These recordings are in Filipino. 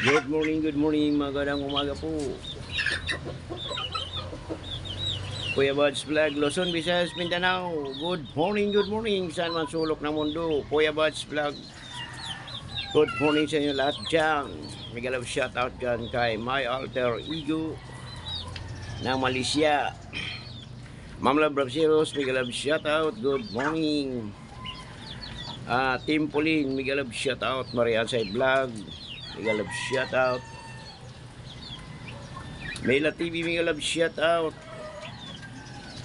Good morning, magandang umaga po. Kuya Buds Vlog, Luzon, Visayas, Mindanao. Good morning, saan man sulok ng mundo. Kuya Buds Vlog, good morning sa inyo lahat dyan. Mega love shoutout dyan kay My Alter Ego ng Malaysia. Ma'am Love Brasiros, mega love shoutout, good morning. Team Pauline, mega love shoutout. Marian Say Vlog, mega love shoutout. Mela TV, mega love shoutout.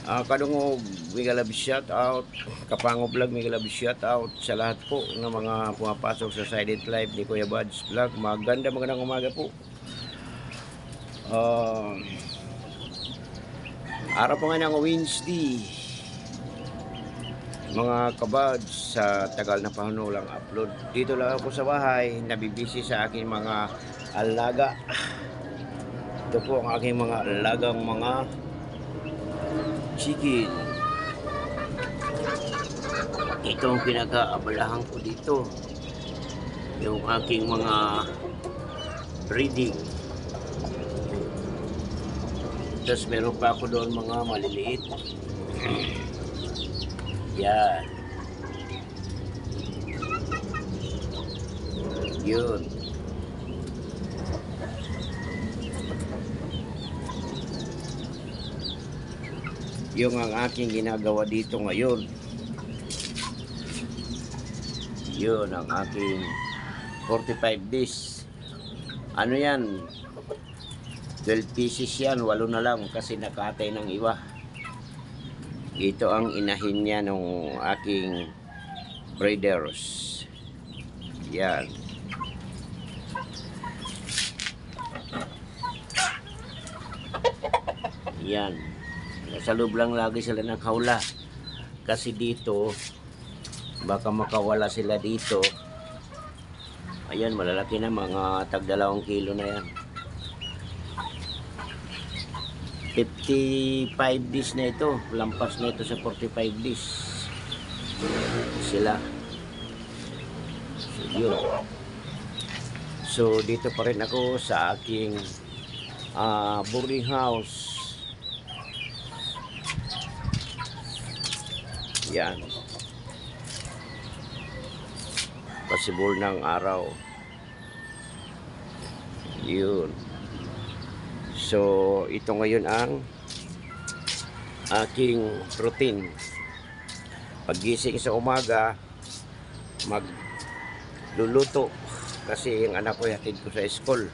Kadungog, mega love shoutout. Kapango Vlog, mega love shoutout sa lahat po ng mga pumapasok sa Silent Live ni Kuya Buds Vlog. Magandang umaga po. Araw po nga ng Wednesday, mga kabads, sa tagal na panahon lang upload. Dito lang ako sa bahay, nabibisi sa aking mga alaga. Ito po ang aking mga alagang mga chicken. Ito ang pinag-aabalahan ko dito, yung aking mga breeding. Tapos meron pa ako doon mga maliliit. Yan. Yun. Yung ang aking ginagawa dito ngayon. Yun ang aking 45 days. Ano yan? 12 pieces yan, 8 na lang kasi nakatay ng iba. Ito ang inahin niya ng aking breeders. Yan. Yan. Sa loob lang lagi sila ng hawla. Kasi dito, baka makawala sila dito. Ayan, malalaki na, mga tag 2 kilo na yan. 55 days na ito, lampas na ito sa 45 days sila. So yun. So dito pa rin ako sa aking boarding house. Yan, pasibol ng araw. Yun. So, ito ngayon ang aking routine. Paggising sa umaga, magluluto. Kasi yung anak ko hatid ko sa school.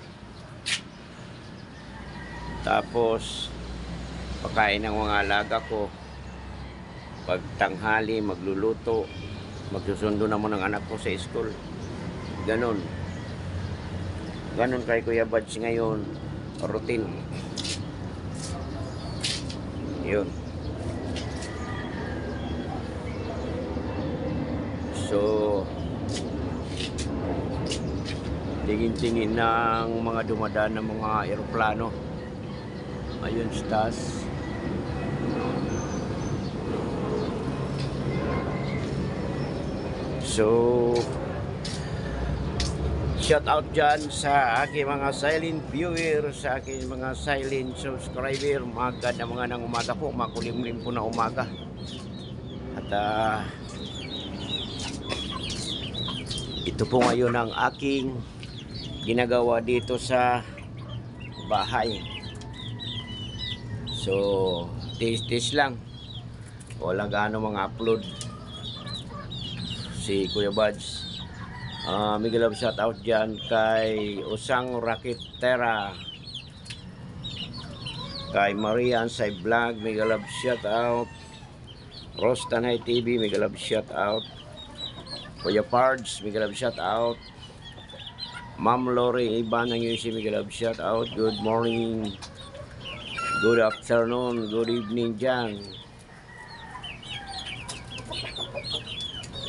Tapos, pagkain ng mga alaga ko. Pagtanghali, magluluto. Magsusundo naman ng anak ko sa school. Ganon. Ganon kay Kuya Buds ngayon. Routine. Yun. So tingin-tingin ng mga dumadaan ng mga eroplano. Ayun, stas. So shout out dyan sa aking mga silent viewer, sa aking mga silent subscriber. Magandang umaga po, makulimlim po na umaga. At ito po ngayon ang aking ginagawa dito sa bahay. So tis lang, wala gaano mga upload si Kuya Buds. Mega love shout out dyan kay Usang Rakitera, kay Marian Say Vlog, mega love shout out. Rostanay TV, mega love shout out. Kuya Pards, mega love shout out. Ma'am Lori Iban ng UC, mega love shout out. Good morning, good afternoon, good evening dyan.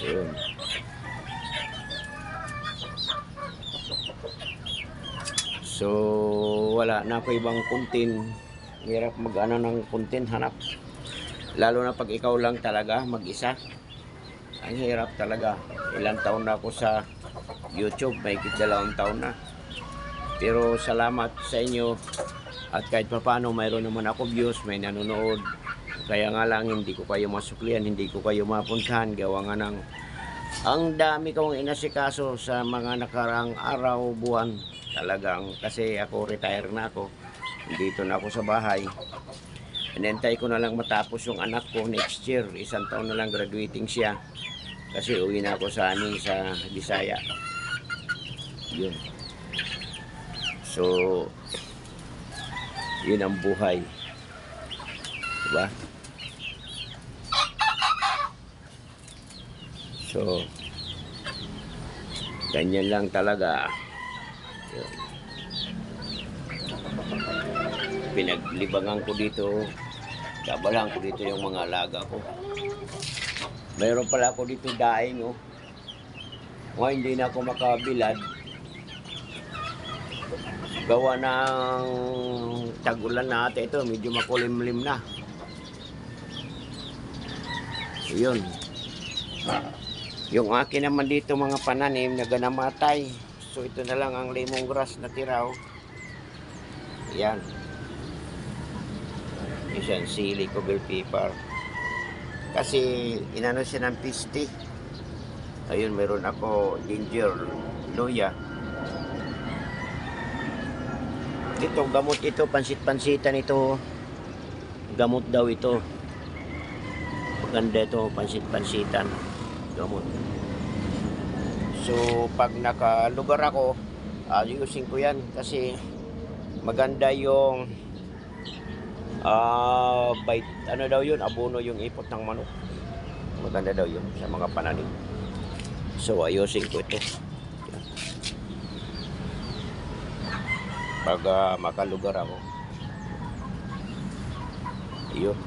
Yun. So wala na ako ibang content. Hirap mag-ano ng content, hanap. Lalo na pag ikaw lang talaga mag-isa. Ang hirap talaga. Ilang taon na ako sa YouTube, may 2 taon na. Pero salamat sa inyo at kahit papaano mayroon naman ako views, may nanonood. Kaya nga lang hindi ko kayo masuklian, hindi ko kayo mapuntahan. Gawa nga ng ang dami kong inasikaso sa mga nakarang araw, buwan. Talagang kasi ako retire na ako. Dito na ako sa bahay. Inintay ko na lang matapos yung anak ko next year. 1 taon na lang graduating siya. Kasi uwi na ako sa amin sa Bisaya. Yun. So, yun ang buhay. Diba? So, ganyan lang talaga. Yun. Pinaglibangan ko dito. Kabalang ko dito yung mga alaga ko. Mayroon pala ako dito daing, oh. Ngayon hindi na ako makabilad. Gawa ng tag-ulan natin ito. Medyo makulimlim na. So, yun. Yung akin naman dito mga pananim na ganamatay. So ito na lang ang lemongrass na tiraw. Yan. Isang sili ko bell pepper. Kasi inano siya ng piste. Ayun, meron ako ginger, luya. Ito gamot ito, pansit-pansitan ito. Gamot daw ito. Maganda ito, pansit-pansitan. Gamot. So pag nakalugar ako, ayusin ko yan kasi maganda yung ano daw yun, abono yung ipot ng manok. Maganda daw yun sa mga pananim. So ayusin ko ito pag makalugar ako. Ayun.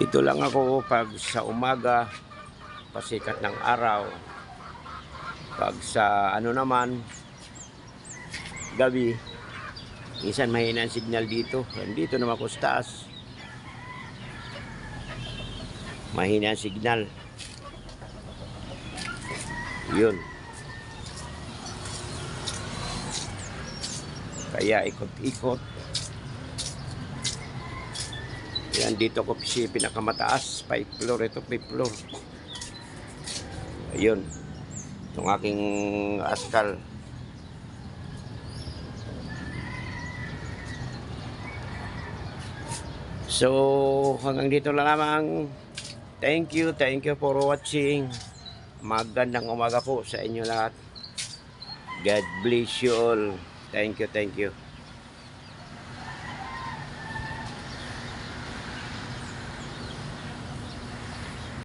Ito lang ako pag sa umaga, pasikat ng araw. Pag sa ano naman, gabi, minsan mahina ang signal dito. Dito naman ako sa taas. Mahina ang signal. Yun. Kaya ikot-ikot. Yan, dito ko si pinakamataas, 5 floor, ito 5 floor. Ayun, itong aking askal. So, hanggang dito lang lamang. Thank you for watching. Magandang umaga po sa inyo lahat. God bless you all. Thank you.